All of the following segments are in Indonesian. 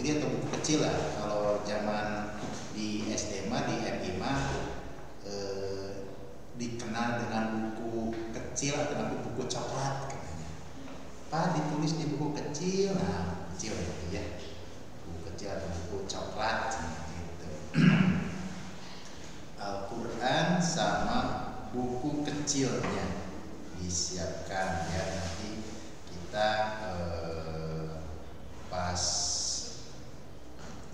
gede atau buku kecil lah. Kalau zaman di SD mah di MI mah dikenal dengan buku kecil atau buku coklat katanya. Pak, ditulis di buku kecil, nah kecil gitu ya, buku kecil atau buku coklat gitu. Al-Quran sama buku kecilnya disiapkan ya, nanti kita pas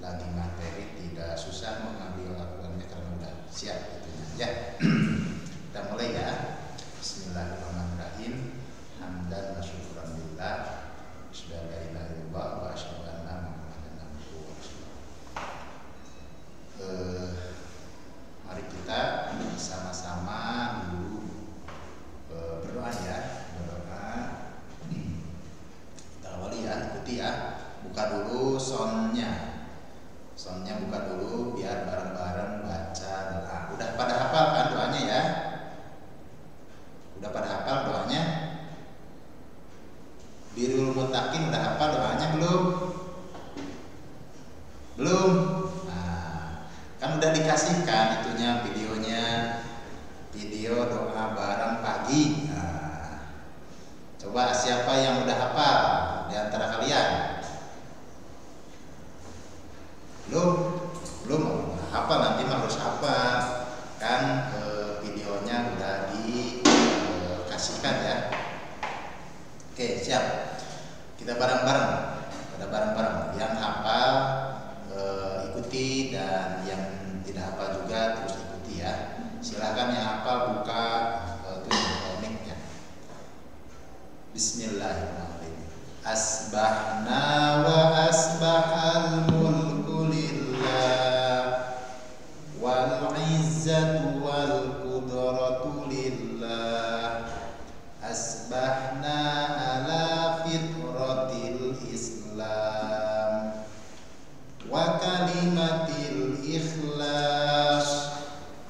lagi materi tidak susah mengambil Al-Qurannya karena udah siap gitu ya. Kita mulai ya. Bismillahirrahmanirrahim. Hamdan wa syukran lillah. Asyhadu an la ilaha illallah wa asyhadu anna Muhammadan abduhu wa rasuluh. Mari kita sama-sama dulu berdoa ya. Berdoa. Kita awali ya, ikuti ya. Buka dulu soundnya. Soundnya buka dulu biar bareng-bareng baca doa. Udah pada hafal kan doanya ya? Udah pada hafal doanya? Birrul Muttaqin udah hafal doanya belum? Belum? Nah, kan udah dikasihkan itunya videonya, video doa bareng pagi. Nah, coba siapa yang udah hafal di antara kalian? Belum hafal, nanti mah harus hafal kan, videonya udah dikasihkan ya. Oke, siap. Kita bareng-bareng yang hafal ikuti, dan yang tidak hafal juga terus ikuti ya. Silakan yang hafal buka mic-nya. Bismillahirrahmanirrahim. Asbahna wa asbahal mulku lillah wal izzatu wal qudratu lillah. Asbahna ala fitratil Islam wa kalimatil ikhlas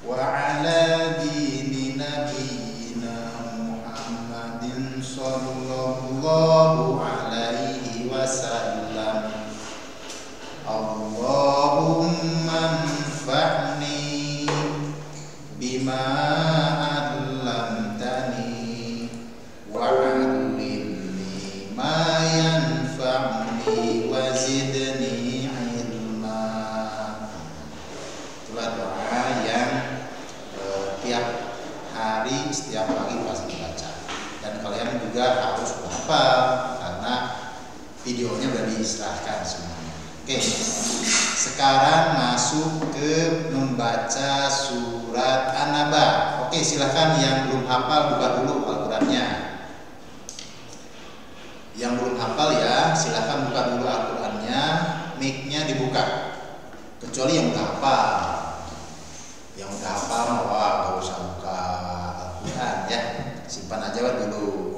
wa ala dini nabiyina Muhammadin sallallahu alaihi wasallam. Allahumma anfa'ni bima 'allamtani wa 'allimni ma yanfa'ni wa zidni 'ilma. Itulah doa yang tiap hari setiap pagi pasti baca, dan kalian juga harus hafal karena videonya udah diserahkan semuanya. Oke, sekarang masuk ke membaca surat An-Naba. Oke, silahkan yang belum hafal buka dulu Al-Qurannya. Yang belum hafal ya, silahkan buka dulu Al-Qurannya, mic-nya dibuka. Kecuali yang udah hafal. Yang udah hafal wah gak usah buka Al-Quran ya, simpan aja dulu.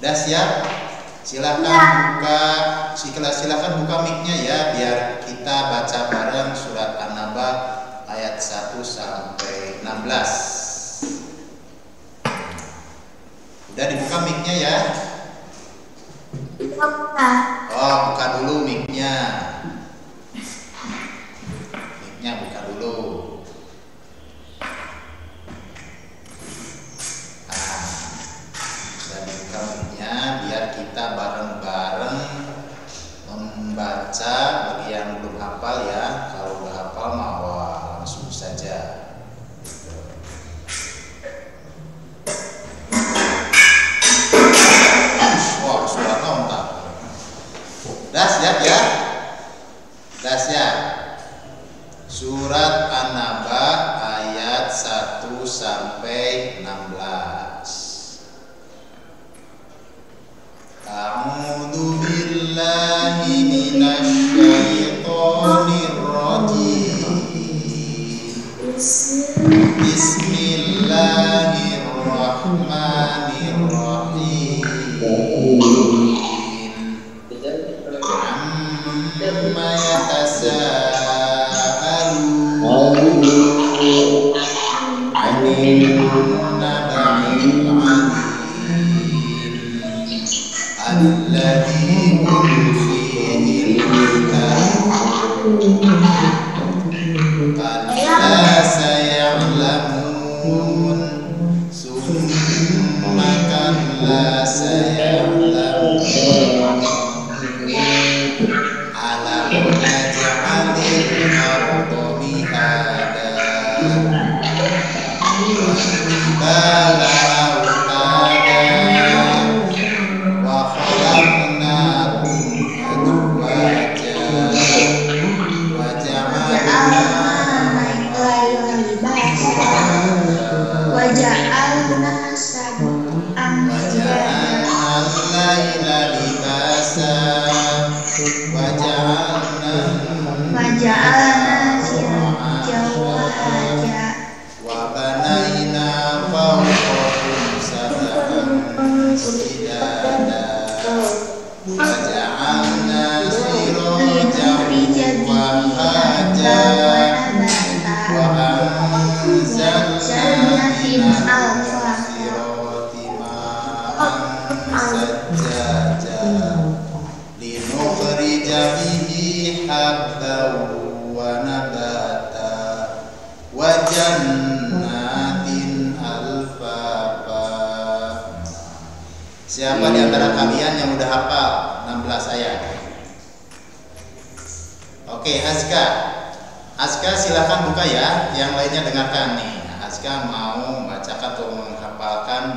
Udah siap? Silakan buka mic-nya ya, biar kita baca bareng surat An-Naba ayat 1 sampai 16. Udah dibuka mic-nya ya? Oh, buka dulu mic-nya. Mic-nya buka dulu. Biar kita bareng-bareng membaca. Bagi yang belum hafal ya, kalau udah hafal mah langsung saja. Wah, surat kontak. Udah siap ya? Udah siap. Surat An-Naba ayat 1 sampai 16. A'udzu billahi minasy syaithanir rajim. Bismillahirrahmanirrahim. Amma yatasaalun 'anil naba'il 'azim alladzi hum fihi Alam naj'alil arda mihada wal jibala autada wa khalaqnakum azwaja wa ja'alna al-laila libasa wa ja'alna sirajan wa banayna fawqakum sab'an shidada wa ja'alna sirajan wahaja wa anzalna minal mu'sirati ma'an sajjaja linukhrija bihi habban wa nabata wa jannatin alfafa. Siapa di antara kalian yang udah hafal 16 ayat? Oke, Aska silakan buka ya. Yang lainnya dengarkan nih. Aska mau membacakan atau menghafalkan,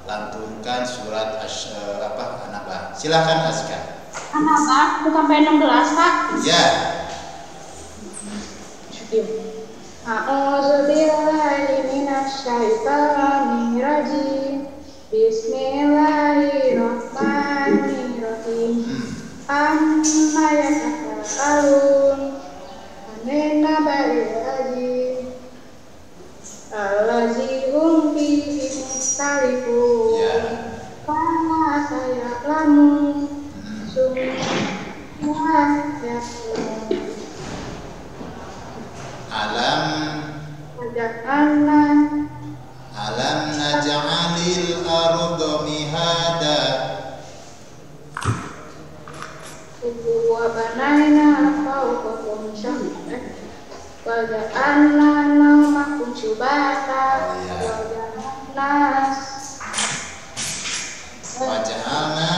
melantunkan surat An-Naba. Silakan Aska. An-Naba bukan sampai 16, Pak. Ya. A'udzu billahi minasy syaithanir rajim. Bismillahirrahmanirrahim. Amma yatasaalun 'anil naba'il 'adzim allazi hum fihi mukhtalifun. Ya. Kama saya'lamun summa ya'lamun. Alam naj'alil arda mihada wa banayna fawqakum sab'an wa ja'alna nawmakum subata wa waja'alna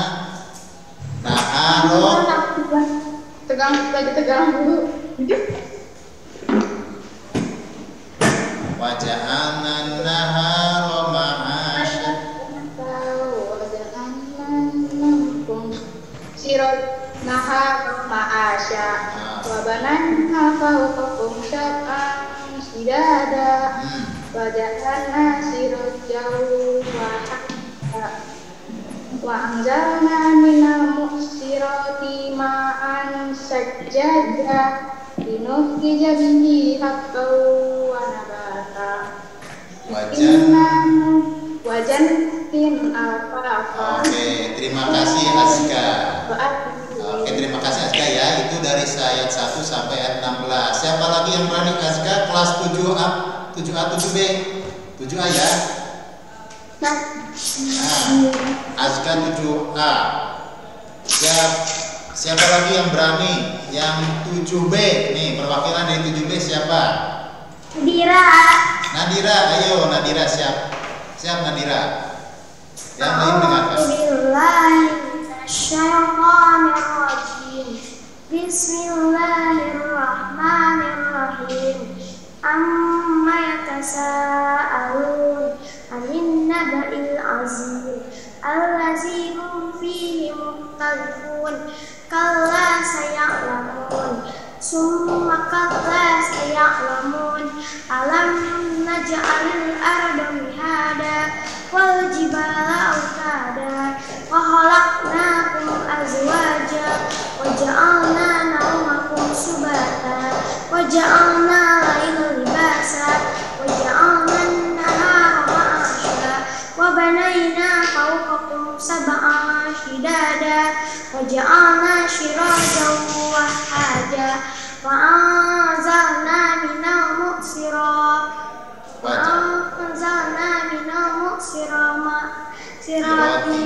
naharo tegang dulu. waja'alna nahara ma'asya wa banayna fawqakum sab'an shidada wa ja'alna sirajan wa anzalna minal mu'sirati ma'an sajjaja linukhrija bihi habban wa nabata wa jannatin alfafa. Oke, terima kasih Aska. Oke, terima kasih Aska ya. Itu dari ayat 1 sampai ayat 16. Siapa lagi yang berani Aska? Kelas 7A, 7A, 7B, 7A ya. Nah, Aska 7A. Siapa lagi yang berani? Yang 7B nih, perwakilan dari 7B siapa? Nadira, ayo Nadira, siap Nadira. Yang lain dengarkan. Bismillahirrahmanirrahim. Amma yatasaalun 'anil naba'il 'azim allazi hum fihi mukhtalifun. Kalla saya'lamun summa kalla saya'lamun. Alam naj'alil arda mihada wal jibala autada wa khalaqnakum azwaja wa ja'alna nawmakum subata wa ja'alna laila libasa wa ja'alna an-nahara ma'asha wa banayna fawqakum sab'an shidada wa ja'alna sirajan wahaja wa anzalna minal mu'sirati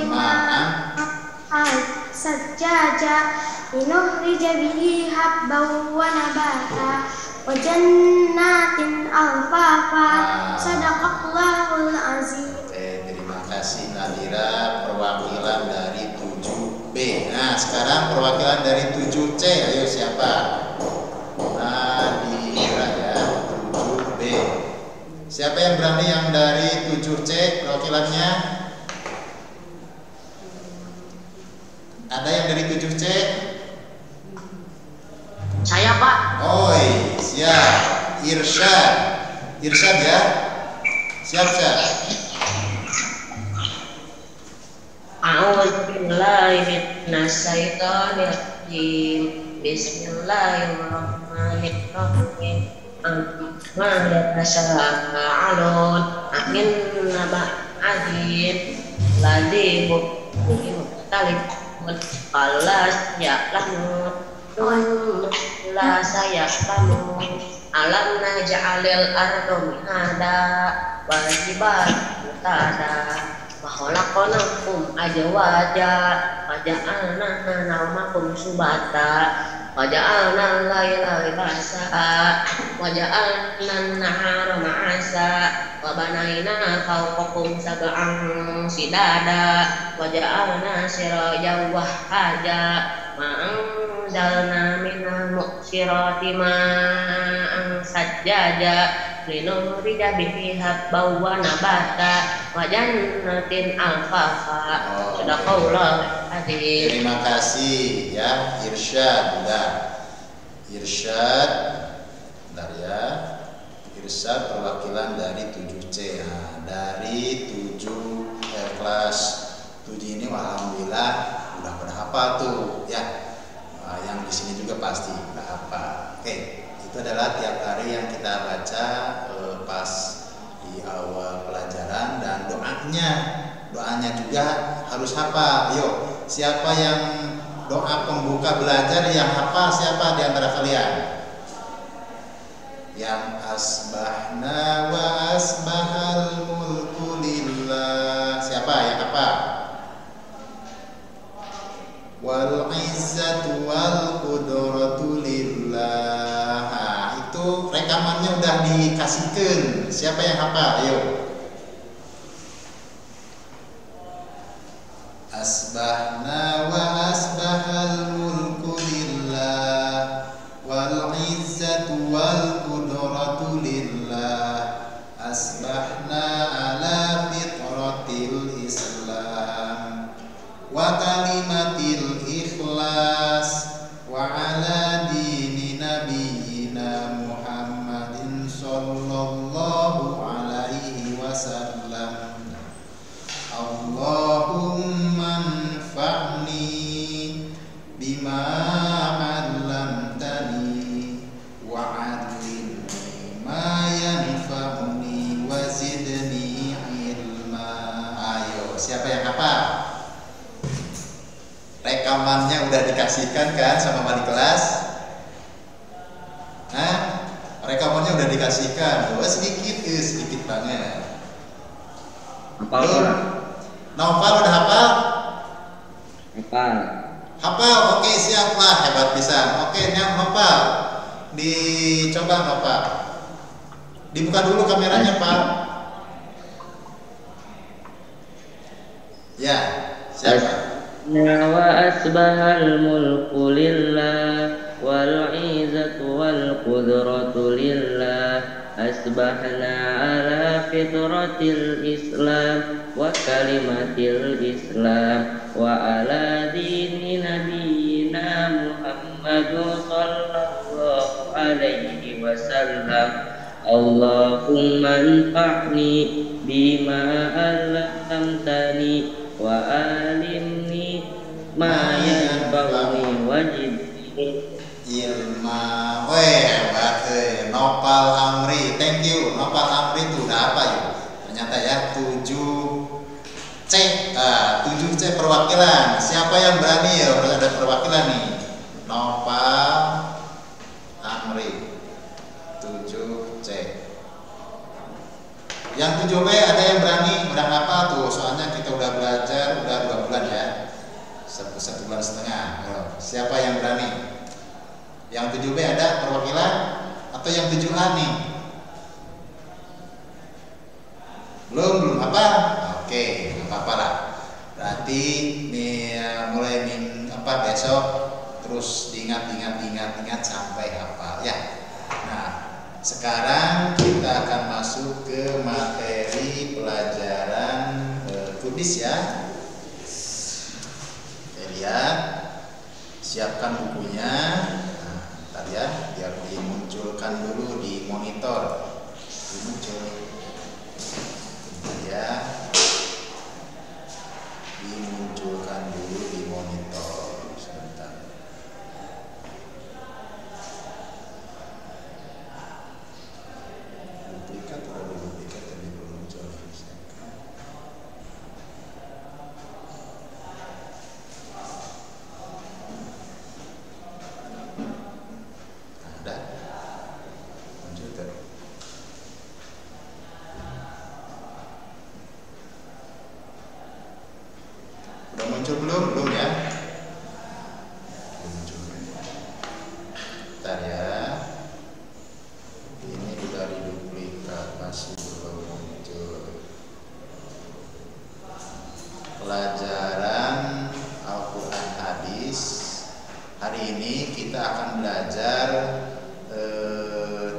ma'an sajjaja linukhrija bihi habban wa nabata wa jannatin alfafa. Sadaqallahul azim. Terima kasih Nadira, perwakilan dari 7B. Nah, sekarang perwakilan dari 7C. Ayo siapa? Nadira ya, 7B. Siapa yang berani yang dari 7C perwakilannya? Ada yang dari 7C? Saya, Pak. Oi, siap. Irsyad. Irsyad ya? Siap. A'udzubillahi minasyaitonir rajim. Bismillahirrahmanirrahim. Ma yatasaalun anin naba azim ladzi mukhtalifun qalas ya'lamun la saya'lamun alam naj'alil arda mihada wal jibala mutada wa khalaqnakum azwaja wa ja'alna nawmakum subata wa ja'alna al-laila libasa wa ja'alna an-nahara ma'asa wa banayna fawqakum sab'an sidada wa ja'alna sirajan wahhaja ma anzalna minal mu'sirati ma'an sajjaja linukhrija bihi habban wa nabata wa jannatin alfafa. Sadaqallahul azim. Terima kasih ya, Irsyad. Irsyad. Bentar ya. Irsyad perwakilan dari 7C. Nah, dari 7 kelas 7 ini alhamdulillah udah pada hafal tuh ya. Nah, yang di sini juga pasti udah hafal. Oke, itu adalah tiap hari yang kita baca pas di awal pelajaran, dan doanya juga harus hafal. Yuk, siapa yang doa pembuka belajar yang hafal? Siapa di antara kalian? Yang asbahna wa asbahal mulku lillah. Siapa yang hafal? Wal izzatu wal qudratu lillah. Nah, itu rekamannya udah dikasihkan. Siapa yang hafal? Ayo. Asbahna wa asbahal mulku lillah wal izzatu wal qudratu lillah asbahna ala fitratil islam wa kalimatil ikhlas wa ala dini nabiyyina Muhammadin sallallahu alaihi wasallam. Allahumma anfa'ni bima 'allamtani wa 'allimni ma yanfa'uni wa zidni ilma. Ayo, siapa yang hafal? Rekamannya udah dikasihkan kan sama wali kelas? Rekamannya udah dikasihkan. Sedikit banget. Hafal. Novel udah hafal? Hafal. Oke, siap lah, hebat bisa. Oke, yang hafal. Dicoba hafal. Dibuka dulu kameranya, Pak. Ya, siapa? Wa asbahal mulku lillah wal izzatu wal qudratu lillah asbahna ala fitratil islam wa kalimatil islam wa ala dini nabiyyina Muhammadun sallallahu alaihi wasallam. Allahumma anfa'ni bima 'allamtani wa alimni ma yanfa'uni wajibni Ilma. Hebat. Nopal Amri, thank you. Nopal Amri itu udah apa ya? Ternyata ya 7C. 7C perwakilan. Siapa yang berani ya? Harus ada perwakilan nih. Nopal Amri 7C. Yang 7B ada yang berani? Udah apa tuh? Soalnya kita udah belajar udah 2 bulan ya. 1 bulan setengah. Ayo, siapa yang berani? Yang 7B ada perwakilan atau yang 7A nih? Belum apa? Oke, apa-apa lah. Berarti nih mulai besok terus ingat sampai hafal ya. Nah, sekarang kita akan masuk ke materi pelajaran tulis ya. Oke, lihat, siapkan bukunya. Nah, bentar ya, biar dimunculkan dulu di monitor. Dimuncul ya, dimunculkan dulu di monitor sebentar. Duplikat tadi belum muncul. Ada muncul tadi. Udah muncul belum? Belum ya? Belum muncul. Bentar ya. Ini udah diduplikat, masih belum muncul. Pelajaran Al-Quran Hadis. Hari ini kita akan belajar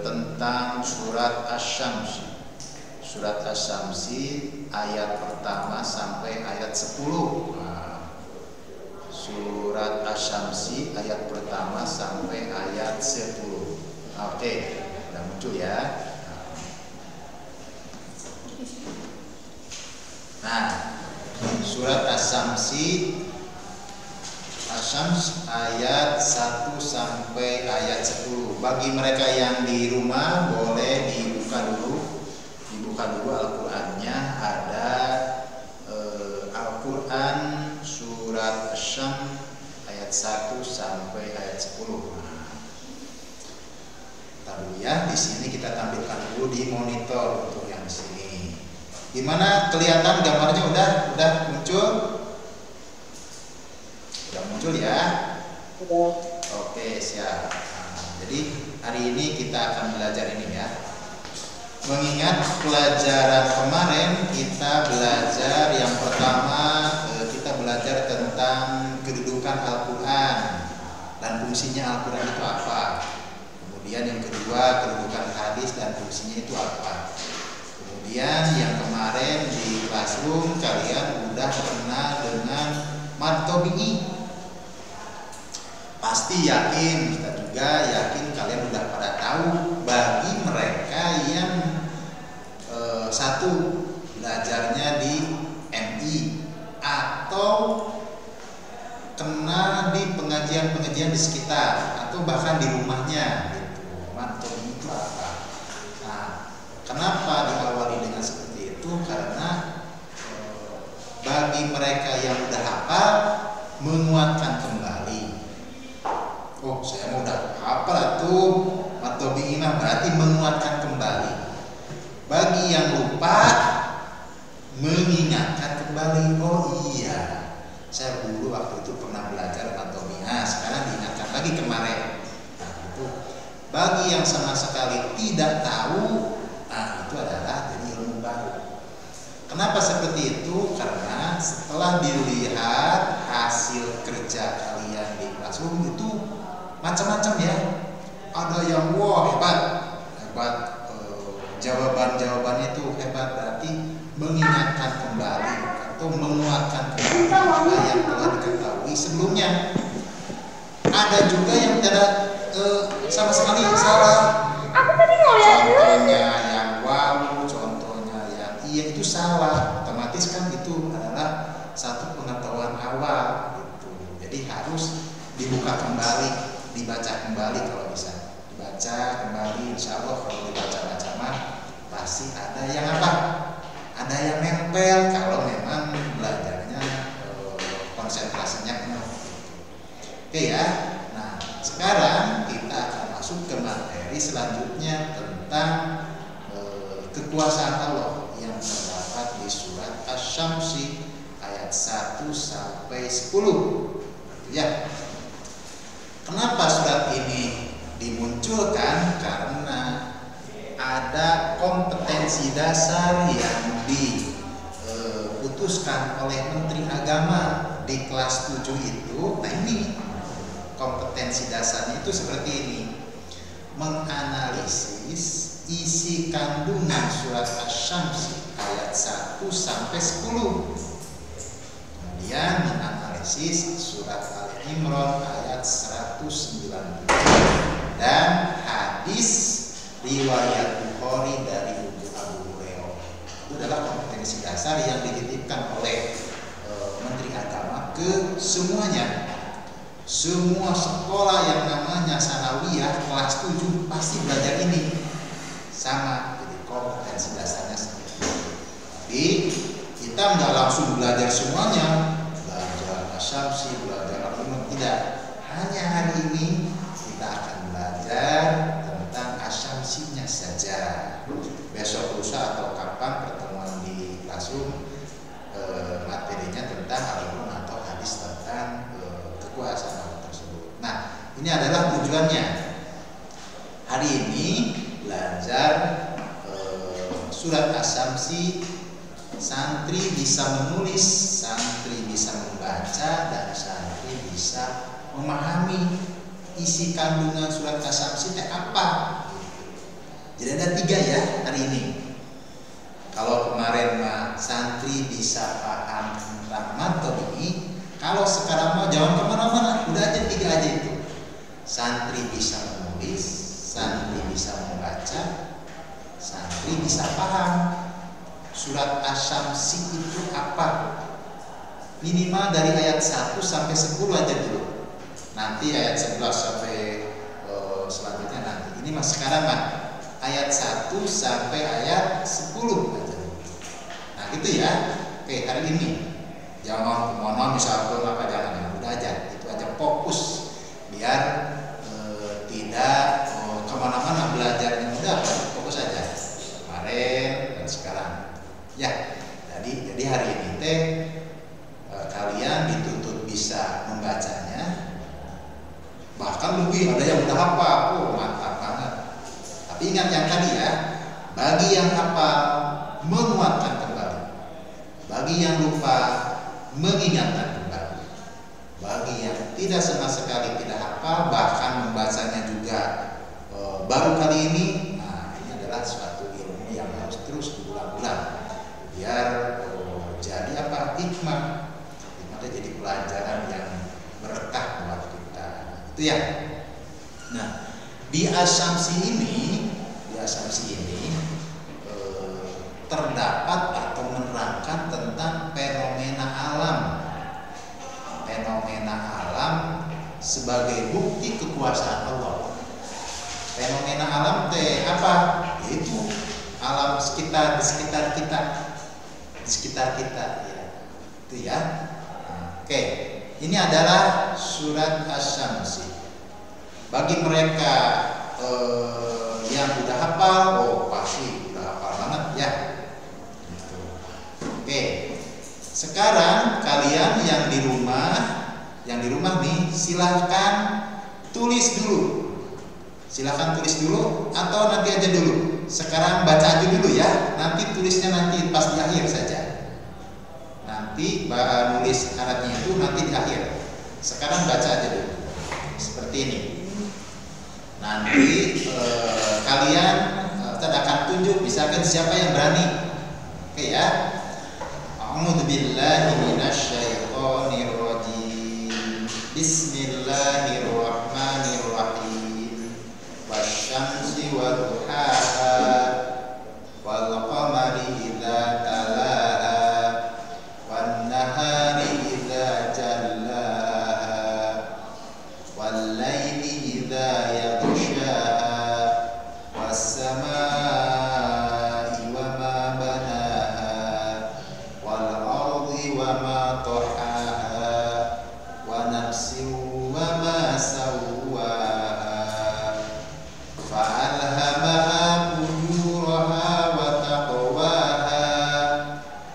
tentang surat Asy-Syams. Surat Asy-Syamsi ayat pertama sampai ayat 10. Surat Asy-Syamsi ayat pertama sampai ayat 10. Oke, udah muncul ya. Nah, surat Asy-Syamsi ayat 1 sampai ayat 10. Bagi mereka yang di rumah boleh dibuka dulu Al-Qur'annya. Ada Al-Qur'an surat Asy-Syams ayat 1 sampai ayat 10. Ntar dulu ya, di sini kita tampilkan dulu di monitor untuk yang sini. Gimana, kelihatan gambarnya? Udah muncul? Udah muncul ya? Sudah. Oke, siap. Jadi hari ini kita akan belajar ini ya. Mengingat pelajaran kemarin kita belajar yang pertama, kita belajar tentang kedudukan Al-Quran dan fungsinya Al-Quran itu apa. Kemudian yang kedua, kedudukan hadis dan fungsinya itu apa. Kemudian yang kemarin di classroom kalian udah pernah dengan mad tabi'i. Pasti yakin, kita juga yakin kalian udah pada tahu. Bagi mereka yang satu belajarnya di MI atau kena di pengajian-pengajian di sekitar atau bahkan di rumahnya gitu. Mantul itu apa? Nah, kenapa diawali dengan seperti itu? Karena bagi mereka yang udah hafal, menguatkan kembali. Oh, saya mau udah hafal tuh matobi'ina, berarti menguatkan kembali. Bagi yang lupa, mengingatkan kembali. Oh iya, saya dulu waktu itu pernah belajar matobi'ah, sekarang diingatkan lagi kemarin. Nah, itu. Bagi yang sama sekali tidak tahu, nah itu adalah jadi ilmu baru. Kenapa seperti itu? Karena setelah dilihat hasil kerja kalian di classroom itu macam-macam ya. Ada yang wah hebat, jawaban-jawabannya itu hebat, berarti mengingatkan kembali atau menguatkan kembali apa yang telah diketahui sebelumnya. Ada juga yang tidak sama sekali salah. Contohnya yang wow, contohnya yang iya itu salah. Otomatis kan itu adalah satu pengetahuan awal gitu. Jadi harus dibuka kembali, dibaca kembali kalau bisa. Dibaca kembali, insya Allah kalau dibaca-baca mah pasti ada yang apa? Ada yang nempel kalau memang belajarnya konsentrasinya penuh. Oke ya. Nah, sekarang kita akan masuk ke materi selanjutnya tentang kekuasaan Allah yang terdapat di surat Asy-Syamsi ayat 1 sampai 10. Ya. Kenapa surat ini dimunculkan? Karena ada kompetensi dasar yang diputuskan oleh Menteri Agama di kelas 7 itu. Nah ini kompetensi dasarnya itu seperti ini. Menganalisis isi kandungan surat Asy-Syams ayat 1 sampai 10. Kemudian menganalisis surat Al-Imran ayat 190 dan hadis riwayat Bukhari dari Abu Hurairah. Itu adalah kompetensi dasar yang dititipkan oleh Menteri Agama ke semuanya. Semua sekolah yang namanya sanawiyah kelas 7 pasti belajar ini. Sama, jadi kompetensi dasarnya seperti itu. Tapi kita nggak langsung belajar semuanya, belajar asumsi, belajar argumen, tidak. Hanya hari ini kita akan belajar tentang asumsinya saja. Besok lusa atau kapan pertemuan di Classroom, materinya tentang argumen atau hadis tentang kekuasaan Allah tersebut. Nah, ini adalah tujuannya. Hari ini belajar surat asumsi, santri bisa menulis, santri bisa membaca, dan santri bisa memahami isi kandungan surat asumsi itu apa. Jadi ada 3 ya hari ini. Kalau kemarin mah santri bisa paham rahmat ini, kalau sekarang mau jangan kemana-mana, udah aja 3 aja itu. Santri bisa menulis, santri bisa membaca, santri bisa paham surat asumsi itu apa. Minimal dari ayat 1 sampai 10 aja dulu. Nanti ayat 11 sampai selanjutnya nanti. Ini mas sekarang mah ayat 1 sampai ayat 10 aja. Nah gitu ya. Oke, hari ini jangan kemana misalkan apa jangan, udah aja itu aja, fokus biar tidak kemana-mana belajarnya, udah fokus aja kemarin dan sekarang ya. Jadi hari ini teh kalian dituntut bisa membacanya, bahkan lebih ada yang udah hafal, mantap banget. Tapi ingat yang tadi ya, bagi yang hafal menguatkan kembali, bagi yang lupa mengingatkan kembali, bagi yang tidak sama sekali tidak hafal bahkan membacanya juga baru kali ini. Nah ini adalah suatu ilmu yang harus terus diulang-ulang biar jadi apa, hikmah jadi pelajaran yang berkah buat kita, itu ya. Nah di asumsi ini terdapat atau menerangkan tentang fenomena alam sebagai bukti kekuasaan Allah. Fenomena alam teh apa? Yaitu alam di sekitar kita ya. Itu ya. Oke, ini adalah surat asumsi. Bagi mereka yang udah hafal, pasti udah hafal banget ya. Oke, sekarang kalian yang di rumah nih silahkan tulis dulu. Silahkan tulis dulu atau nanti aja dulu. Sekarang baca aja dulu ya. Nanti tulisnya nanti pas di akhir saja. Nanti nulis syaratnya itu nanti di akhir. Sekarang baca aja dulu. Seperti ini. Nanti kalian kita akan tunjuk misalkan siapa yang berani. Oke ya. A'udzubillahi minasyaitonir rajim. Bismillahirrahmanirrahim. Wasyamsi wadduhaha wal qamari idza talaha wan nahari idza jallaha wal laili idza yaghshaha was samaa'i wa ma banaha wal ardi wa ma tahaha wa nafsin wa ma sawwaha fa'alhamaha fujuraha wa taqwaha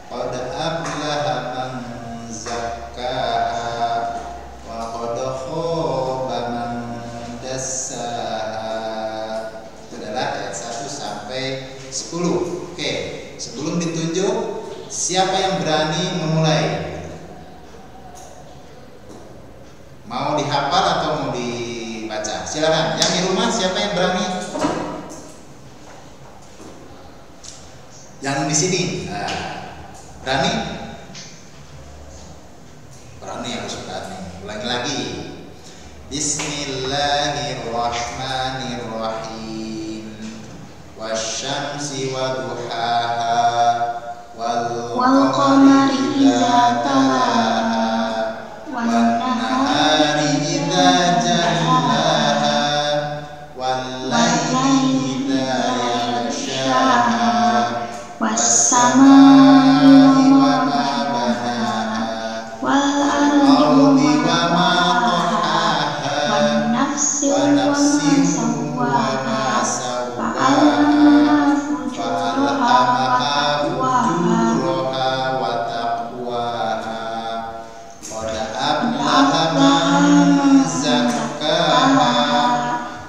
qad aflaha man zakkaha wa qad khaba man dassaha. Itu adalah ayat 1 sampai 10. Oke, sebelum ditunjuk, siapa yang berani memulai? Mau dihafal atau mau silakan. Yang di rumah siapa yang berani? Yang di sini, berani? Berani, harus berani. Ulangi lagi. Bismillahirrahmanirrahim. Wasyamsi wa duhaha wal qamari idza talaha wan nahari idza jallaha wal laili idza yaghshaha was samaa'i wa ma banaha wal ardi wa ma tahaha wan nafsi wa ma sawwaha fa'alhamaha fujuraha wa taqwaha qad aflaha man zakkaha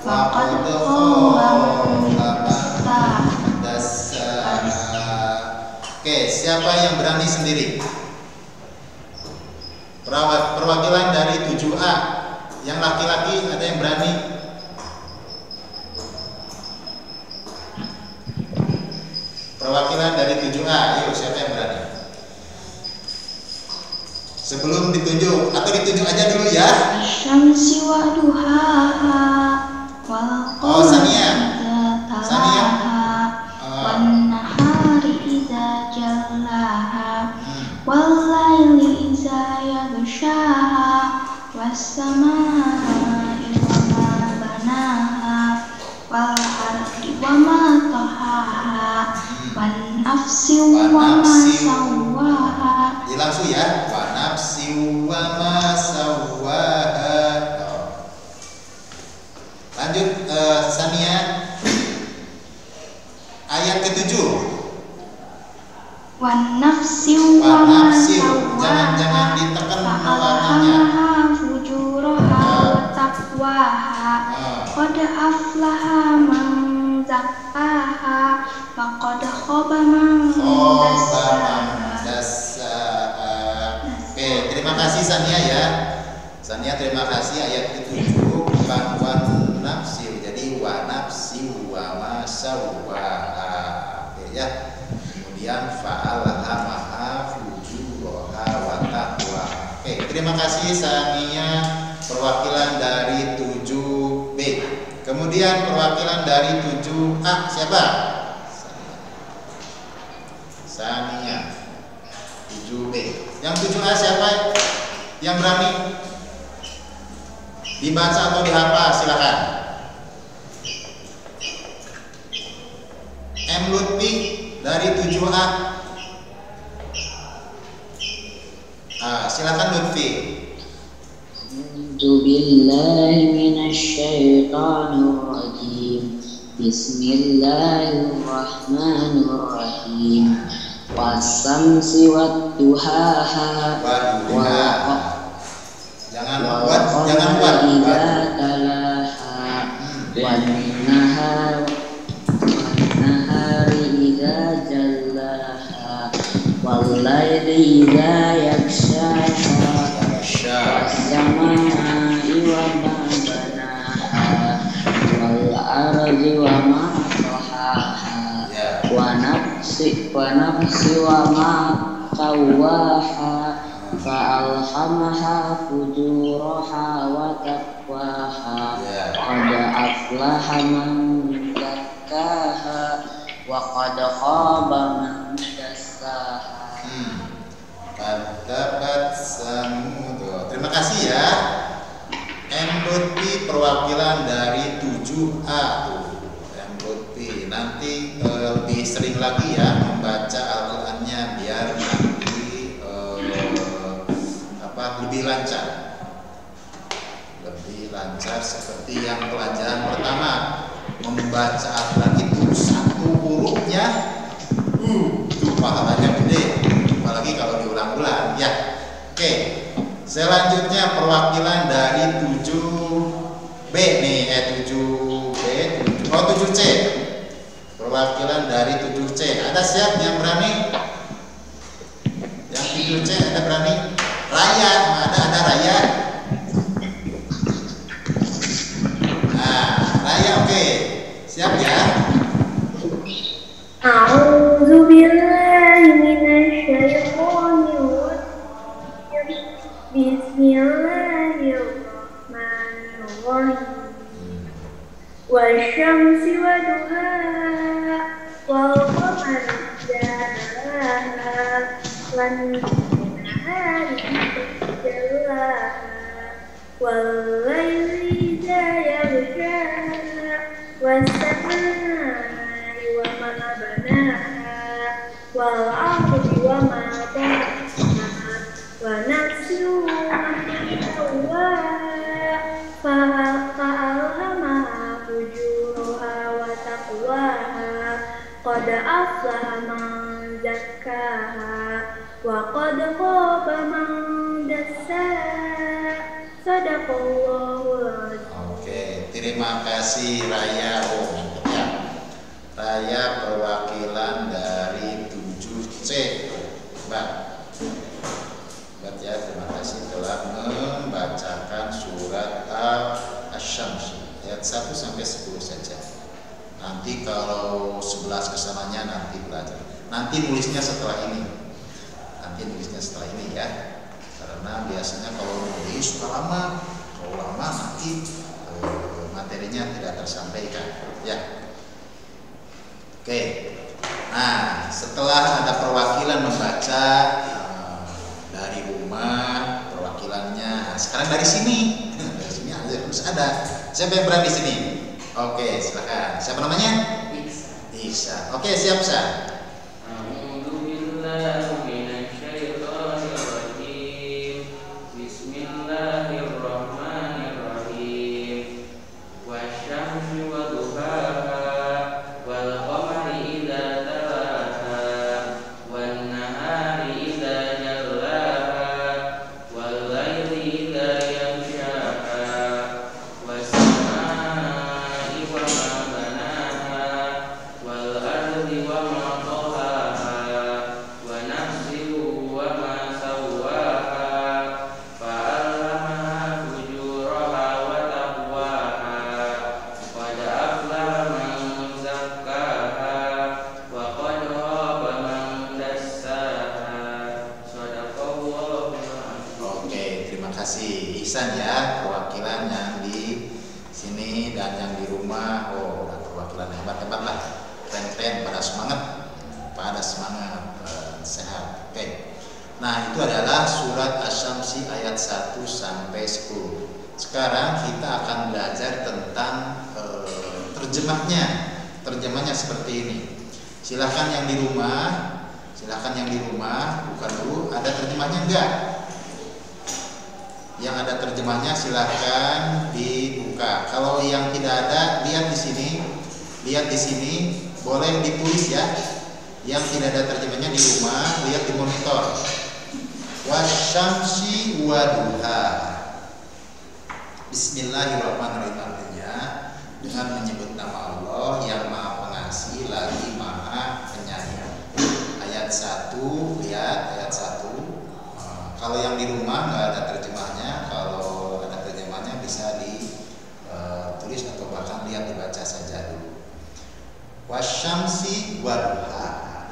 wa qad khaba man dassaha. Oke, siapa yang berani sendiri? Perwakilan dari 7A. Yang laki-laki ada yang berani? Perwakilan dari 7A, ayo siapa yang berani? Sebelum ditunjuk, atau ditunjuk aja dulu ya. Syamsi wa duhaha wal Sania. Sania. wan nahari idza jallaha wal laili idza yaghshaha was samaa'i wa ma banaha wal ardi wa ma tahaha wan nafsi wa ma sawwaha. Langsung ya. Wa nafsi wa ma sawwaha. Lanjut, Sania. Ayat ke-7. Wan nafsi wa ma sawwaha. Jangan ditekan warnanya. Fa'alhamaha fujuraha wa taqwaha. Qad aflaha man zakkaha wa qad khaba man dassaha. Oke, terima kasih Sania ya. Sania terima kasih. Ayat ke-7 bukan wan nafsi, jadi wa nafsi wa ma sawwaha. Oke ya. Kemudian fa'alhamaha fujuraha wa taqwaha. Oke, terima kasih Sania, perwakilan dari 7B. Kemudian perwakilan dari 7A siapa? Sania. 7B. Yang 7A siapa yang berani? Dibaca atau dihafal, silakan. M. Lutfi dari 7A. Silakan Lutfi. A'udzu billahi minasy syaithanir rajim. Bismillahirrahmanirrahim. Was-samsi wad-duhaha jangan idza talaha wan-nahari idza jallaha wal-laili idza yaghshaha was-samaa'i wa ma banaha wal-ardi wa ma tahaha wa nafsi wa ma sawwaha fa'alhamaha fujuraha wa taqwaha qad aflaha man zakkaha wa qad khaba man dassaha. Kadzabat Samud. Terima kasih ya. M. Lutfi perwakilan dari 7A tuh. M. Lutfi nanti lebih sering lagi ya membaca Al-Qur'annya biar nanti lebih lancar seperti yang pelajaran pertama. Membaca Al-Qur'an itu satu hurufnya itu pahalanya gede, apalagi kalau diulang-ulang ya. Oke, selanjutnya perwakilan dari 7B nih, 7C. Perwakilan dari 7C. Ada siap yang berani? Yang 7C ada berani? Raya, ada Raya. ya, oke. Siap ya? A'udzu billahi minasyaitonir rajim. Bismillahirrahmanirrahim. Wasyamsi waduhaha wal qamari idza wan nahari idza wal laili idza yaghsha was samaa'i wa ma banaha wal ardi wa ma tahaha wa nafsin wa ma sawaha fa'alhamaha fujuraha wa taqwaha qad aflaha man zakkaha wa qad khaba man dassaha. Sadaqallahul azim. Oke, terima kasih Raya. Oh, mantap ya. Raya perwakilan dari 7C. Mbak ya, terima kasih telah membacakan surat Asy-Syams ayat 1 sampai 10 saja. Nanti kalau 11 kesananya nanti belajar. Nanti nulisnya setelah ini. Ya. Karena biasanya kalau nulis suka lama. Kalau lama nanti materinya tidak tersampaikan, ya. Oke. Nah, setelah ada perwakilan membaca dari rumah perwakilannya. Sekarang dari sini. Dari sini harus ada. Siapa yang berani di sini? Oke, silakan. Siapa namanya? Isa. Oke, siap, Sa. Nah, itu adalah surat Asy-Syams ayat 1 sampai 10. Sekarang kita akan belajar tentang terjemahnya. Terjemahnya seperti ini. Silahkan yang di rumah, bukan dulu, ada terjemahnya enggak? Yang ada terjemahnya silahkan dibuka. Kalau yang tidak ada, lihat di sini, boleh ditulis ya. Yang tidak ada terjemahnya di rumah, lihat di monitor. Wasyamsi waduhaha. Bismillahirrahmanirrahim, artinya dengan menyebut nama Allah yang Maha Pengasih lagi Maha Penyayang. Ayat 1, lihat ayat 1. Kalau yang di rumah nggak ada terjemahnya, kalau ada terjemahnya bisa ditulis atau bahkan lihat dibaca saja dulu. Wasyamsi waduhaha,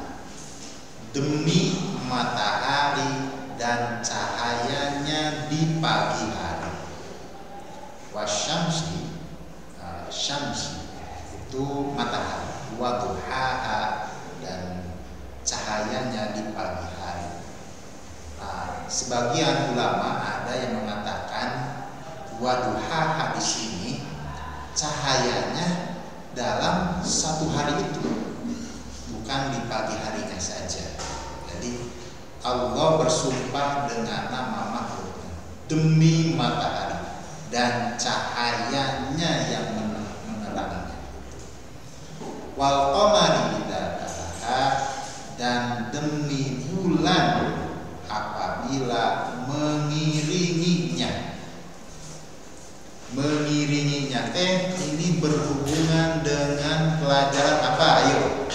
demi matahari dan cahayanya di pagi hari. Wasyamsi, syamsi itu matahari, waduhaha dan cahayanya di pagi hari. Nah, sebagian ulama ada yang mengatakan waduhaha di sini cahayanya dalam satu hari itu, bukan di pagi harinya saja. Jadi Allah bersumpah dengan nama makhluknya demi matahari dan cahayanya yang meneranginya. Wal qamari idza talaha, dan demi bulan apabila mengiringinya. Ini berhubungan dengan pelajaran apa? Ayo.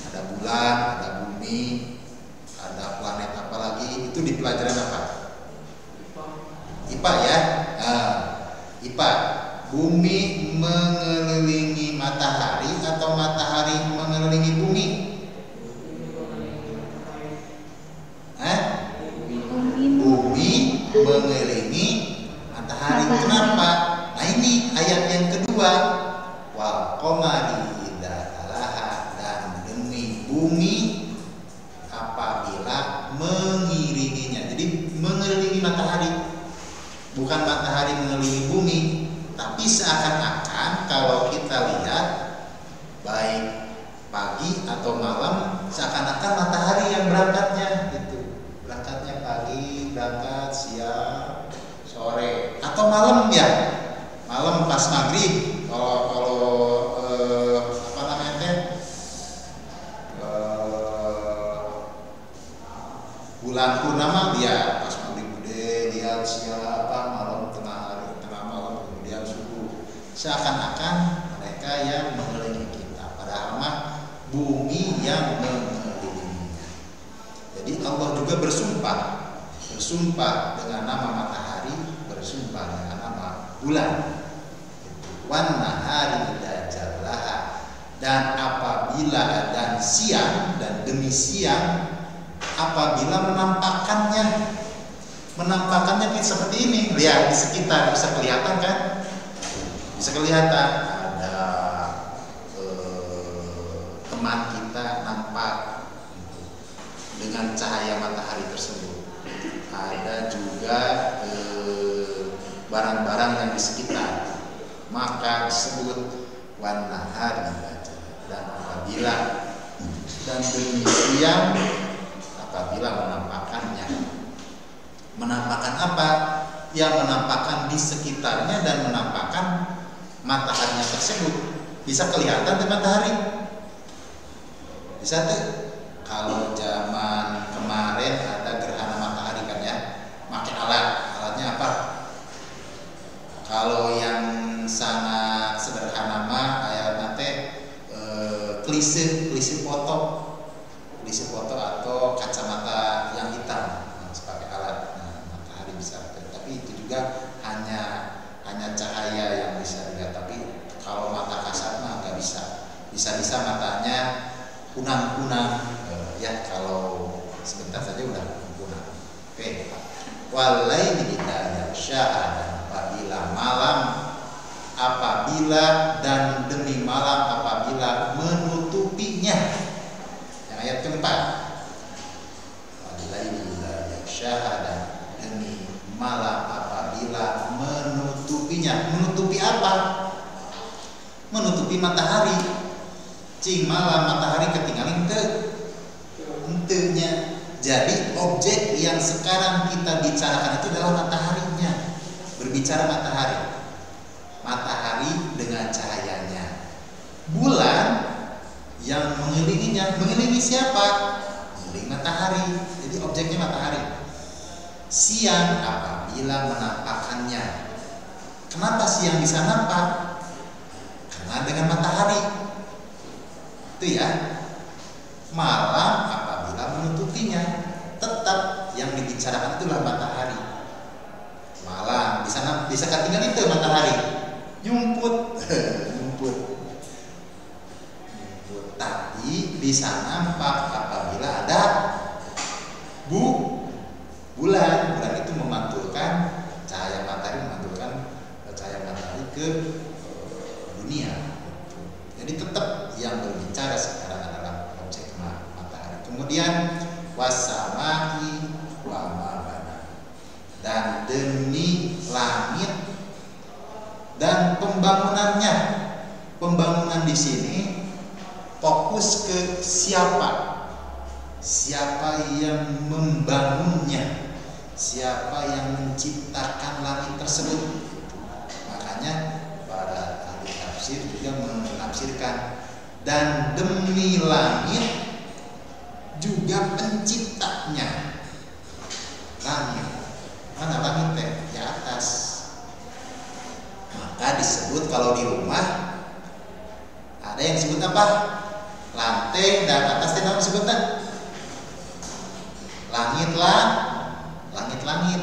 Ada bulan, ada bumi, ada planet apa lagi? Itu di pelajaran apa? IPA ya. IPA. Bumi bumi mengelilingi matahari atau matahari mengelilingi bumi? Bumi mengelilingi matahari. Kenapa? Nah ini ayat yang kedua. Wal qamari idza talaha, dan demi bumi apabila mengiringinya. Jadi mengelilingi matahari. Bukan matahari mengelilingi bumi, tapi seakan-akan kalau kita lihat baik pagi atau malam, seakan-akan matahari yang berangkatnya gitu. Berangkatnya pagi, berangkat siang, sore, atau malam ya. Malam pas maghrib. Kalau apa namanya bulan purnama dia pas maghrib gede, dia siang malam tengah hari, tengah malam, kemudian subuh. Seakan-akan mereka yang mengelilingi kita, padahal mah bumi yang mengelilinginya. Jadi Allah juga bersumpah dengan nama matahari, bersumpah dengan nama bulan. Wan nahari idza jallaha, dan apabila dan siang, dan demi siang apabila menampakkannya seperti ini. Lihat di sekitar, bisa kelihatan kan? Bisa kelihatan ada teman kita nampak dengan cahaya matahari tersebut. Ada juga barang-barang yang di sekitar, maka disebut wan nahari, dan apabila dan demi siang apabila menampakkan apa? Yang menampakkan di sekitarnya dan menampakkan mataharinya tersebut. Bisa kelihatan tuh matahari? Bisa tuh. Kalau zaman kemarin ada gerhana matahari kan ya, pakai alatnya apa? Kalau yang sangat sederhana mah kayak nanti klise foto atau kacamata yang hitam pakai alat. Nah, matahari bisa, tapi itu juga hanya cahaya yang bisa dilihat. Tapi kalau mata kasar mah nggak bisa. Bisa matanya kunang-kunang ya, kalau sebentar saja udah kunang. Oke. Walaili idza yaghshaha, apabila dan demi malam apabila menutupinya. Yang ayat keempat. Walaili idza yaghshaha, demi malam apabila menutupinya. Menutupi apa? Menutupi matahari. Cing malam matahari ketinggalan entenya. Jadi objek yang sekarang kita bicarakan itu adalah mataharinya. Berbicara matahari dengan cahayanya. Bulan yang mengelilinginya. Mengelilingi siapa? Mengelilingi matahari. Jadi objeknya matahari. Siang apabila menampakkannya. Kenapa siang bisa nampak? Karena dengan matahari. Itu ya. Malam apabila menutupinya. Tetap yang dibicarakan itulah matahari. Malam bisa ketinggalan itu matahari. Nyumput. Tapi bisa nampak apabila ada bulan. Bulan itu memantulkan cahaya matahari, ke dunia. Jadi tetap yang berbicara sekarang adalah objek matahari. Kemudian wasamai wa ma bana, dan demi langit dan pembangunannya. Pembangunan di sini fokus ke siapa? Siapa yang membangunnya? Siapa yang menciptakan langit tersebut? Makanya para ahli tafsir juga menafsirkan, dan demi langit juga penciptanya. Langit, mana langitnya? Di atas. Maka disebut kalau di rumah ada yang disebut apa? Lantai, dan atas itu disebutnya langit.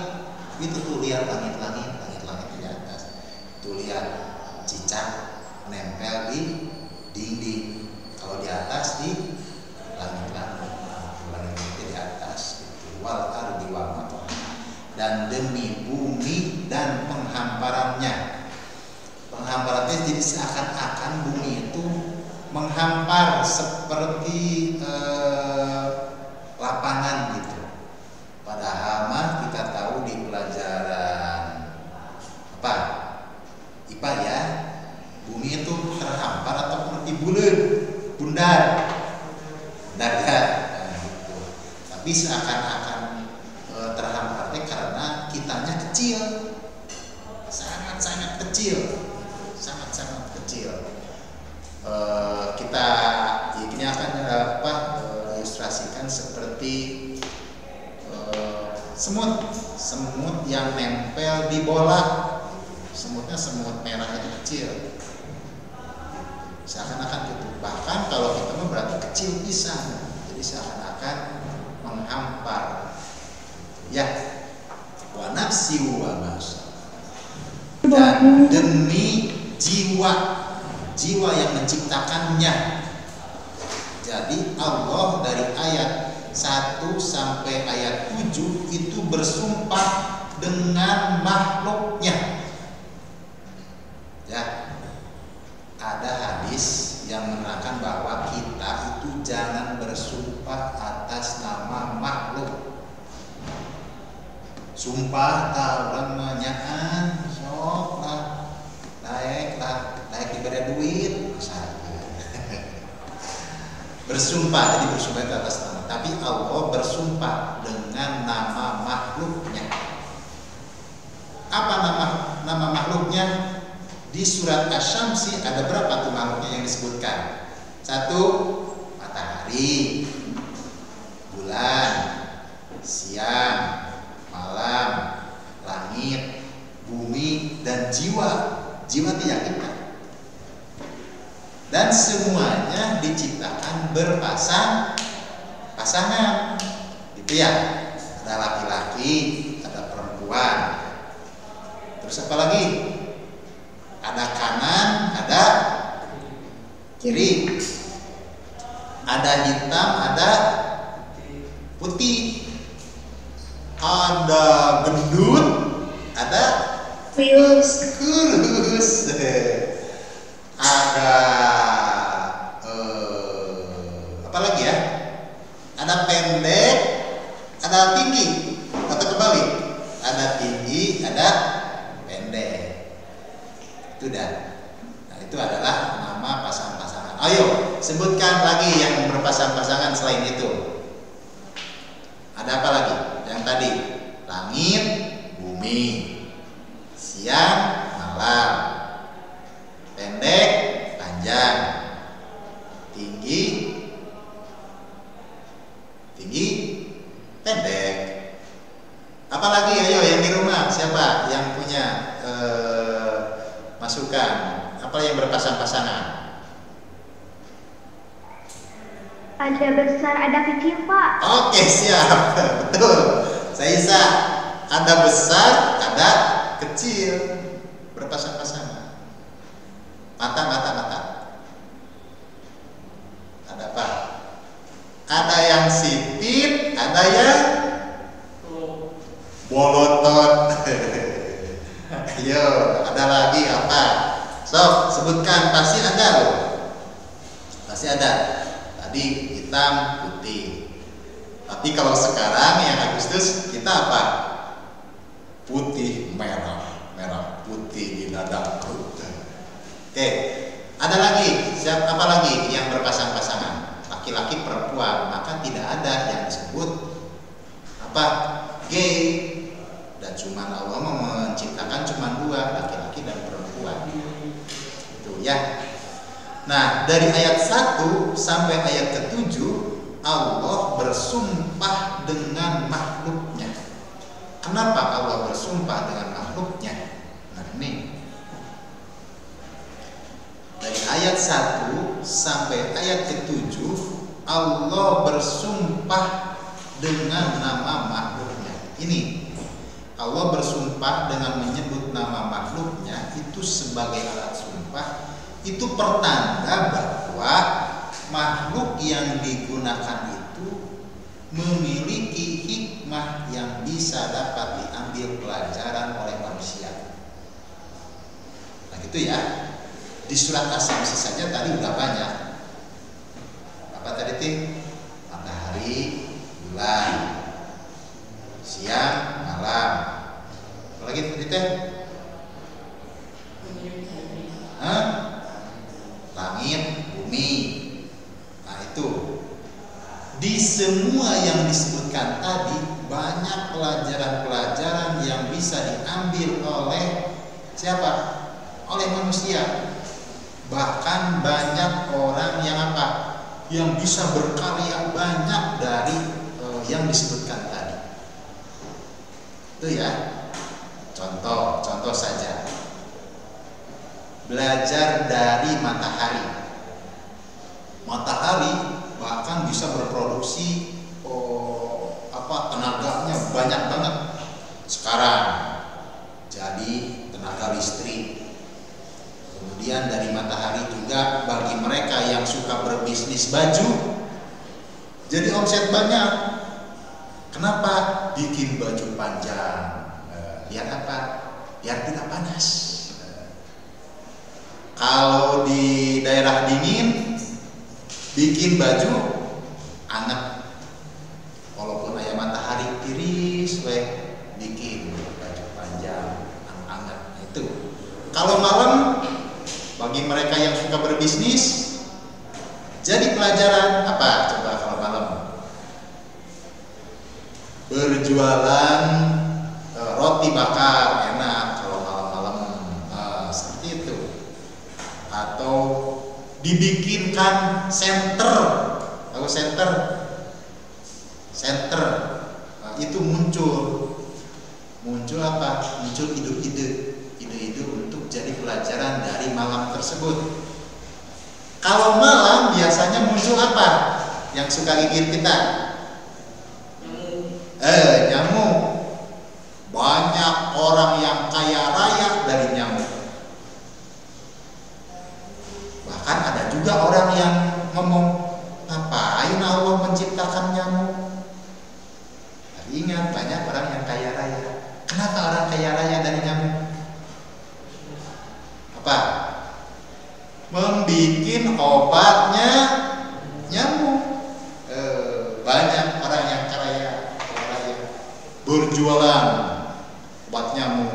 Itu tuh lihat langit di atas. Tuh lihat dinding, kalau di atas di langit-langit, langit di atas gitu. Wal ardi wa ma dan demi bumi dan penghamparannya. Penghamparannya jadi seakan-akan bumi itu menghampar seperti lapangan gitu. Padahal mah kita tahu di pelajaran apa? IPA ya, bumi itu terhampar atau seperti bulat, bundar, datar, nah, gitu. Tapi seakan-akan terhamparnya karena kitanya kecil, sangat-sangat kecil, sangat-sangat kecil. Kita ini akan ilustrasikan seperti semut yang nempel di bola. Semutnya semut merah yang kecil, seakan-akan gitu. Bahkan kalau kita mah berarti kecil pisan, jadi seakan-akan menghampar. Ya, wa nafsi wa masa. Dan demi jiwa yang menciptakannya. Jadi Allah dari ayat 1 sampai ayat 7 itu bersumpah dengan makhluknya. Ya, ada hadis yang menerangkan bahwa kita itu jangan bersumpah atas nama makhluk. Sumpah orang menyaan, sok lah, naik diberi duit, bersumpah, jadi bersumpah itu atas nama. Tapi Allah bersumpah dengan nama makhluknya. Apa nama makhluknya? Di surat Asy-Syamsi ada berapa tuh makhluknya yang disebutkan? 1, matahari, bulan, siang, malam, langit, bumi, dan jiwa. Jiwa itu yang kita. Dan semuanya diciptakan pasangan, gitu ya. Ada laki-laki, ada perempuan. Terus apa lagi? Ada kanan, ada kiri. Ada hitam, ada putih. Ada gendut, ada kurus. Ada apa lagi ya? Ada pendek, ada tinggi, atau kebalik. Ada tinggi, ada pendek. Itu dah. Nah, itu adalah nama pasangan-pasangan. Ayo, sebutkan lagi yang berpasang-pasangan selain itu. Ada apa lagi? Yang tadi, langit, bumi, siang, malam, pendek, panjang, tinggi, pendek. Apalagi ayo yang di rumah, siapa yang punya masukan? Apa yang berpasang-pasangan? Ada besar, ada kecil, Pak. Oke, siap. Betul. Saya Isa. Ada besar, ada kecil. Berpasang-pasangan. Mata. Ada apa? Ada yang sipit, ada yang bolotot. Ayo, ada lagi apa? Sok, sebutkan. Pasti ada loh. Pasti ada. Tadi hitam, putih. Tapi kalau sekarang yang Agustus kita apa? Putih, merah, putih di dadaku. Oke, ada lagi. Apa lagi yang berpasang-pasangan? Laki-laki, perempuan. Maka tidak ada yang disebut apa? Gay. Dan cuma Allah menciptakan cuma 2, laki-laki dan perempuan. Itu ya. Nah, dari ayat 1 sampai ayat ke-7 Allah bersumpah dengan makhluknya. Kenapa Allah bersumpah dengan makhluknya? Nah, ini dari ayat 1 sampai ayat ke-7 Allah bersumpah dengan nama makhluknya. Ini Allah bersumpah dengan menyebut nama makhluknya itu sebagai alat sumpah. Itu pertanda bahwa bahwa makhluk yang digunakan itu memiliki hikmah yang bisa dapat diambil pelajaran oleh manusia. Nah gitu ya. Di surat As-Samsi saja tadi udah banyak. Apa tadi tim? Matahari, bulan, siang, malam. Apalagi tadi teh? Langit, bumi. Nah itu. Di semua yang disebutkan tadi banyak pelajaran-pelajaran yang bisa diambil oleh siapa? Oleh manusia. Bahkan banyak orang yang apa? Yang bisa berkarya banyak dari yang disebutkan tadi. Itu ya. Contoh saja. Belajar dari matahari. Matahari bahkan bisa berproduksi tenaganya banyak banget sekarang. Jadi tenaga listrik. Kemudian dari matahari juga bagi mereka yang suka berbisnis baju, jadi omset banyak. Kenapa? Bikin baju panjang. Biar apa? Biar tidak panas. Kalau di daerah dingin, bikin baju anget. Walaupun ayam matahari tiris, bikin baju panjang anget. Itu. Kalau malam, bagi mereka yang suka berbisnis, jadi pelajaran apa? Coba kalau malam berjualan roti bakar enak kalau malam-malam, seperti itu. Atau dibikinkan senter, tahu senter? Itu muncul apa? Muncul ide-ide untuk jadi pelajaran dari malam tersebut. Kalau malam biasanya muncul apa? Yang suka gigit kita? Nyamuk. Banyak orang yang kaya raya dari nyamuk. Bahkan ada juga orang yang ngomong, ngapain Allah menciptakan nyamuk? Tapi ingat, banyak orang yang kaya raya. Kenapa orang kaya raya dari nyamuk? Apa? Membikin obatnya nyamuk. Banyak orang yang kaya raya berjualan obat nyamuk.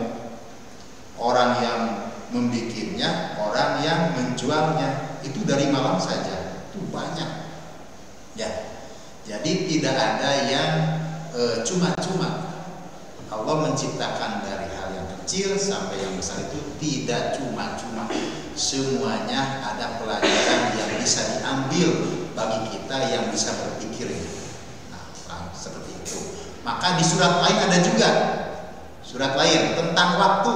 Orang yang membikinnya, orang yang menjualnya, itu dari malam saja. Itu banyak. Ya. Jadi tidak ada yang cuma-cuma. Allah menciptakan dari hal yang kecil sampai yang besar itu tidak cuma-cuma. Semuanya ada pelajaran yang bisa diambil bagi kita yang bisa berpikir. Nah, seperti itu. Maka di surat lain ada juga surat lain tentang waktu.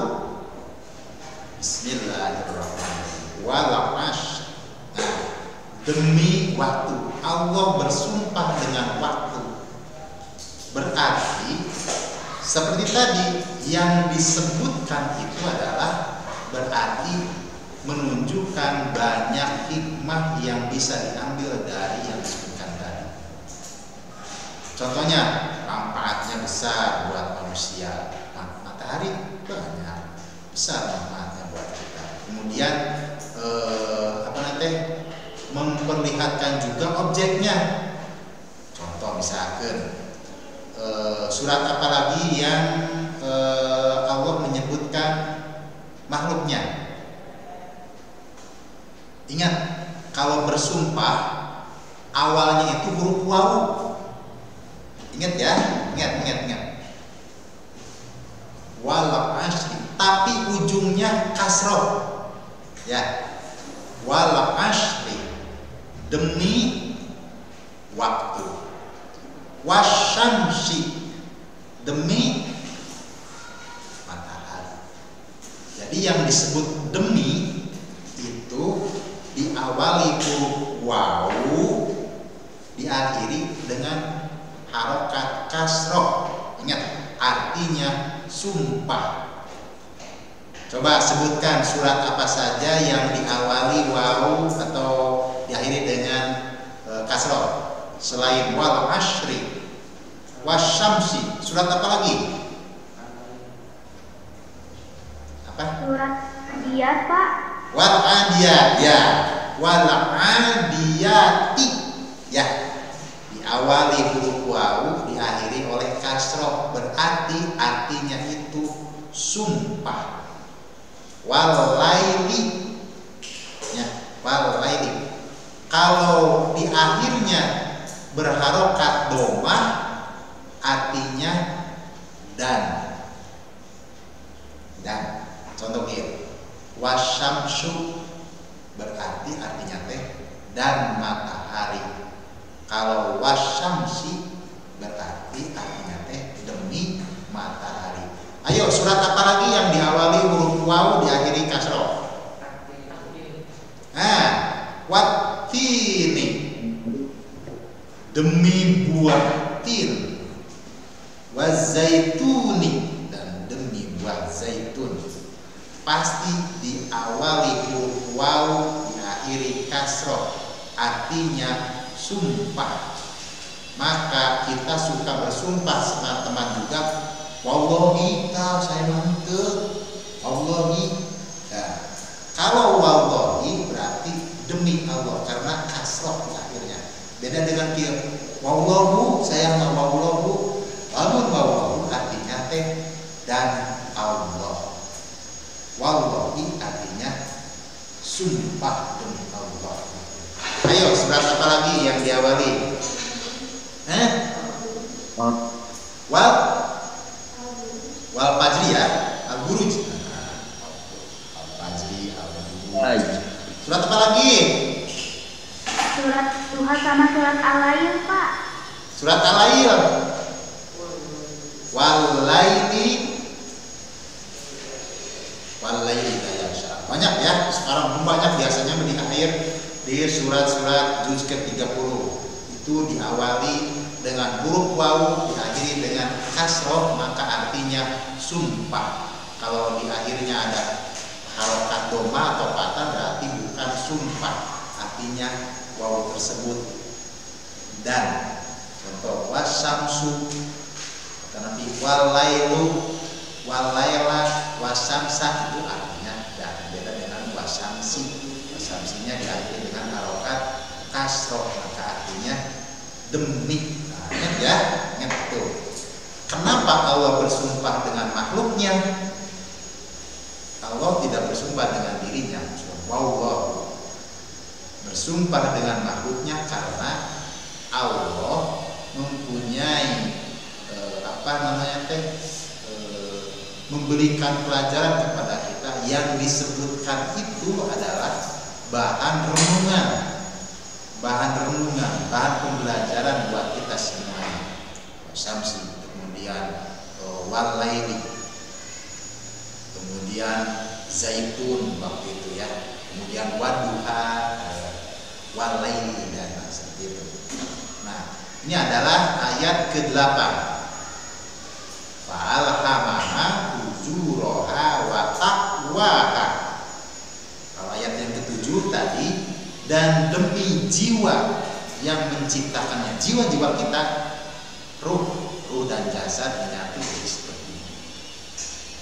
Bismillahirrahmanirrahim. Walamas. Nah, demi waktu. Allah bersumpah dengan waktu. Berarti seperti tadi yang disebutkan itu adalah berarti menunjukkan banyak hikmah yang bisa diambil dari yang disebutkan tadi. Contohnya, manfaatnya besar buat manusia. Matahari banyak besar manfaatnya buat kita. Kemudian memperlihatkan juga objeknya. Contoh misalkan surat apa lagi yang Allah menyebutkan makhluknya. Ingat, kalau bersumpah awalnya itu huruf waw. Ingat ya, ingat. Wal asri, tapi ujungnya kasroh. Ya. Wal asri, demi waktu. Wasyamsi, demi matahari. Jadi yang disebut demi itu diawali huruf waw, diakhiri dengan harokat kasroh. Ingat, artinya sumpah. Coba sebutkan surat apa saja yang diawali waw atau diakhiri selain wal ashri, wasyamsi. Surat apa lagi? Apa? Surat Adiyat, Pak. Wal adiyat, ya. Wal adiyati, ya. Diawali huruf wawu, diakhiri oleh kasroh, berarti artinya itu sumpah. Wal laili, ya. Wal laili. Kalau di akhirnya berharokat domah, artinya dan. Contohnya wasyamsu, berarti artinya teh dan matahari. Kalau wasyamsi berarti artinya teh demi matahari. Ayo, surat apa lagi yang diawali huruf wawu diakhiri kasroh? Wattini, demi buah tin. Wazaituni, dan demi buah zaitun. Pasti diawali huruf wawu diakhiri kasroh, artinya sumpah. Maka kita suka bersumpah sama teman juga, wallahi saya mantep, wallahi. Nah, kalau wallahi berarti demi Allah, karena kasroh di akhirnya. Beda dengan kia wallahu, saya nggak wallahu, lamun wallahu artinya teh dan Allah. Wallahi artinya sumpah demi Allah. Ayo, surat apa lagi yang diawali? Wal fajri, ya. Al buruj. Al fajri, al buruj. Surat apa lagi? Surat Duha sama surat Al-Lail, Pak. Surat Al-Lail. Wal laili banyak ya, sekarang banyak biasanya di akhir di surat-surat juz ke-30 itu diawali dengan huruf wawu, diakhiri dengan kasroh, maka artinya sumpah. Kalau di akhirnya ada harokat doma atau patah, berarti bukan sumpah, artinya wawu tersebut dan. Contoh wasamsu, nanti walailu, walaila, wasamsa, itu artinya dan. Beda dengan wasamsi. Wasamsinya diakhiri dengan harokat kasroh, maka artinya demi. Nah, ingat ya, ingat itu. Kenapa Allah bersumpah dengan makhluknya? Allah tidak bersumpah dengan dirinya. Allah bersumpah dengan makhluknya karena Allah mempunyai memberikan pelajaran kepada kita yang disebutkan itu adalah bahan renungan, bahan pembelajaran buat kita semuanya. Samsi, kemudian walaili, kemudian zaitun waktu itu ya, kemudian waduha, walaili, dan seperti itu. Nah, ini adalah ayat ke-8. Fa'alhamaha fujuraha wa taqwaha. Kalau ayat yang ke-7 tadi, dan demi jiwa yang menciptakannya. Jiwa-jiwa kita, ruh dan jasad menyatu seperti ini.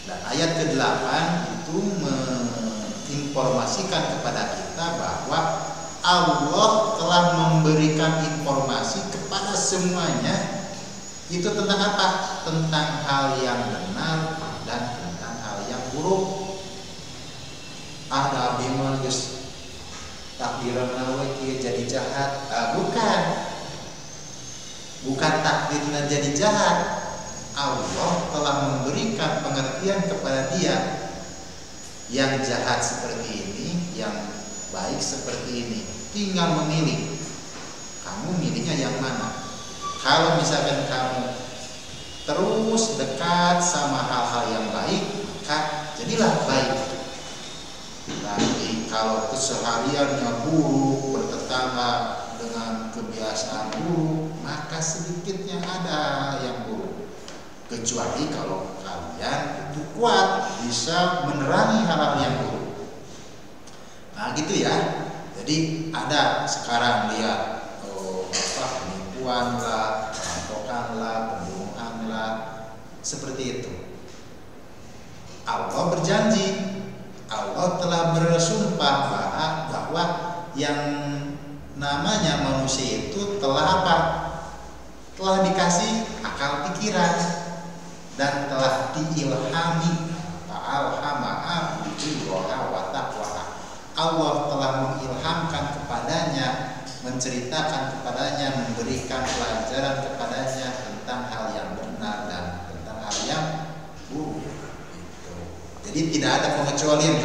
Dan ayat ke-8 itu menginformasikan kepada kita bahwa Allah telah memberikan informasi kepada semuanya. Itu tentang apa? Tentang hal yang benar dan tentang hal yang buruk. Ada abimah geus takdiran nawe kieu jadi jahat. Bukan takdirnya jadi jahat. Allah telah memberikan pengertian kepada dia. Yang jahat seperti ini, yang baik seperti ini. Tinggal memilih. Kamu milihnya yang mana? Kalau misalkan kamu terus dekat sama hal-hal yang baik, maka jadilah baik. Tapi kalau kesehariannya buruk, bertetangga dengan kebiasaan buruk, maka sedikitnya ada yang buruk. Kecuali kalau kalian itu kuat, bisa menerangi hal-hal yang buruk. Nah gitu ya. Jadi ada sekarang lihat penipuan lah, perampokan lah, pembunuhan lah, seperti itu. Allah berjanji, Allah telah bersumpah bahwa yang namanya manusia itu telah apa? Telah dikasih akal pikiran dan telah diilhami. Alhamaha fujuraha wa taqwaha. Allah telah mengilhamkan kepadanya, menceritakan kepadanya, memberikan pelajaran kepadanya tentang hal yang benar dan tentang hal yang buruk. Jadi tidak ada pengecualian.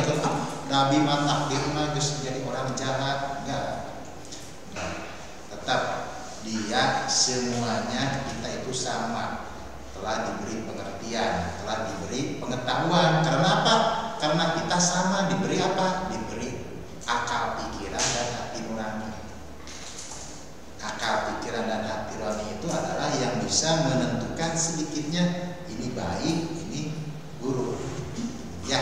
Nabi takdirnya jadi orang jahat, enggak. Tetap dia semuanya kita itu sama, telah diberi pengertian, telah diberi pengetahuan. Karena apa? Karena kita sama diberi apa? Diberi akal pikiran dan hati nurani. Akal pikiran dan hati nurani itu adalah yang bisa menentukan sedikitnya ini baik, ini buruk. Ya,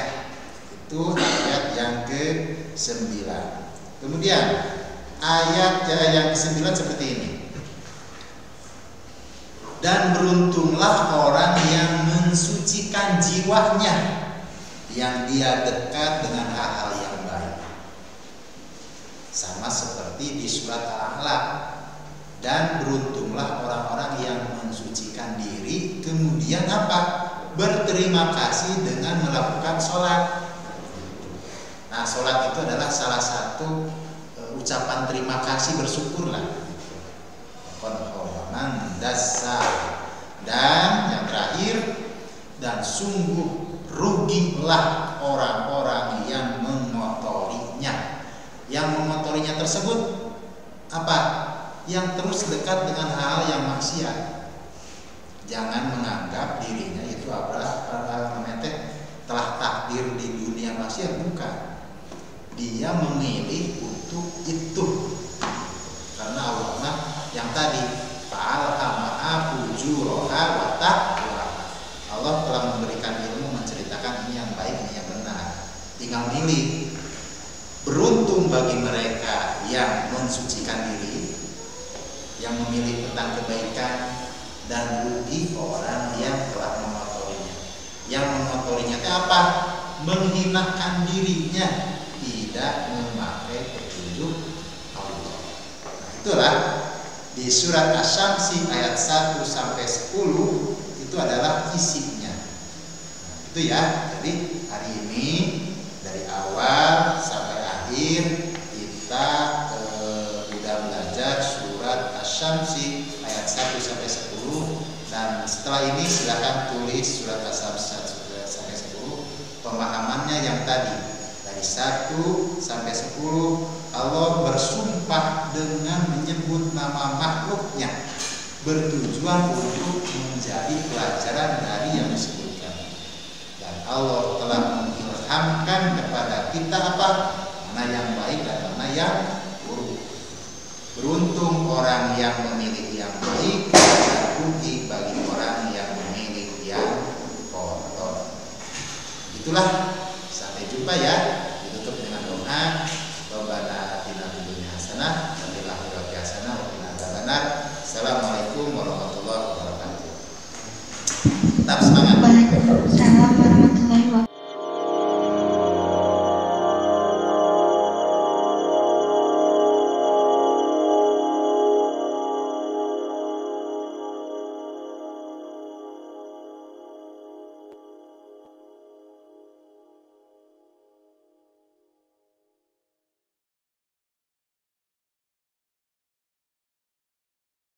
itu ayat yang ke-9. Kemudian ayat yang ke-9 seperti ini. Dan beruntunglah orang yang mensucikan jiwanya, yang dia dekat dengan hal-hal yang baik. Sama seperti di surat Al-A'la. Dan beruntunglah orang-orang yang mensucikan diri, kemudian apa? Berterima kasih dengan melakukan sholat. Nah, sholat itu adalah salah satu ucapan terima kasih, bersyukurlah. Dan yang terakhir, dan sungguh rugilah orang-orang yang mengotorinya. Yang mengotorinya tersebut apa? Yang terus dekat dengan hal yang maksiat. Jangan menganggap dirinya itu telah takdir di dunia maksiat, bukan. Dia memilih untuk itu. Karena Allah yang tadi fa'alhamaha fujuraha wa taqwaha. Allah telah memberikan ilmu, menceritakan ini yang baik, ini yang benar. Tinggal milih. Beruntung bagi mereka yang mensucikan diri, yang memilih tentang kebaikan, dan rugi orang yang telah mengotorinya. Yang mengotorinya itu apa? Menghinakan dirinya, tidak memakai petunjuk Allah. Nah, itulah di surat Asy-Syamsi ayat 1 sampai 10 itu adalah isinya. Nah, itu ya. Jadi hari ini dari awal sampai akhir kita sudah belajar surat Asy-Syamsi ayat 1 sampai 10, dan setelah ini silakan tulis surat Asy-Syamsi 1 sampai 10 pemahamannya yang tadi. Dari 1 sampai 10 Allah bersumpah dengan menyebut nama makhluknya, bertujuan untuk menjadi pelajaran dari yang disebutkan. Dan Allah telah mengilhamkan kepada kita apa? Mana yang baik dan mana yang buruk. Beruntung orang yang memilih yang baik, dan rugi bagi orang yang memilih yang kotor. Itulah. Sampai jumpa ya. Ditutup dengan doa.